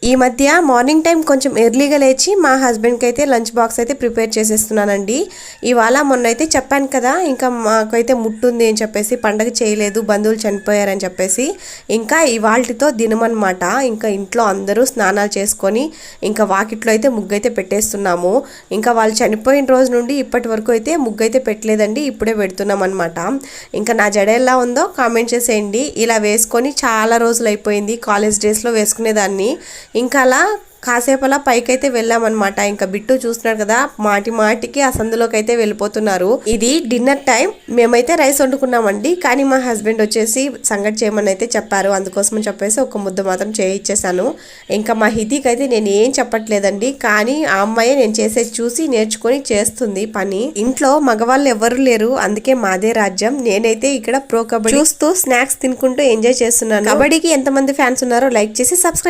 ఈ మధ్య morning time కొంచెం ఎర్లీగా లేచి మా హస్బెండ్కి అయితే లంచ్ బాక్స్ అయితే ప్రిపేర్ చేసేస్తున్నానండి. ఇవాళ మొన్న అయితే చెప్పాను కదా, ఇంకా మాకైతే ముట్టుంది అని చెప్పేసి, పండగ చేయలేదు, బంధువులు చనిపోయారని చెప్పేసి, ఇంకా ఇవాళతో దినం అనమాట. ఇంకా ఇంట్లో అందరూ స్నానాలు చేసుకొని ఇంకా వాకిట్లో అయితే ముగ్గు అయితే పెట్టేస్తున్నాము. ఇంకా వాళ్ళు చనిపోయిన రోజు నుండి ఇప్పటి వరకు అయితే ముగ్గు అయితే పెట్టలేదండి, ఇప్పుడే పెడుతున్నాం అనమాట. ఇంకా నా జడ ఎలా ఉందో కామెంట్ చేసేయండి. ఇలా వేసుకొని చాలా రోజులు అయిపోయింది, కాలేజ్ డేస్లో వేసుకునేదాన్ని. ఇంకా అలా కాసేపు అలా పైకైతే వెళ్ళామన్నమాట. ఇంకా బిట్టు చూస్తున్నారు కదా, మాటికి ఆ సందులోకి అయితే వెళ్ళిపోతున్నారు. ఇది డిన్నర్ టైం, మేమైతే రైస్ వండుకున్నామండి, కానీ మా హస్బెండ్ వచ్చేసి సంగటి చేయమని అయితే చెప్పారు. అందుకోసం చెప్పేసి ఒక ముద్ద మాత్రం చేయించేసాను. ఇంకా మా హితీకి అయితే నేను ఏం చెప్పట్లేదండి, కానీ ఆ అమ్మాయి నేను చేసేది చూసి నేర్చుకొని చేస్తుంది పని. ఇంట్లో మగవాళ్ళు ఎవరు లేరు, అందుకే మాదే రాజ్యం. నేనైతే ఇక్కడ ప్రో కబడ్డీ చూస్తూ స్నాక్స్ తినుకుంటూ ఎంజాయ్ చేస్తున్నాను. కబడ్డీకి ఎంతమంది ఫ్యాన్స్ ఉన్నారో లైక్ చేసి సబ్స్క్రైబ్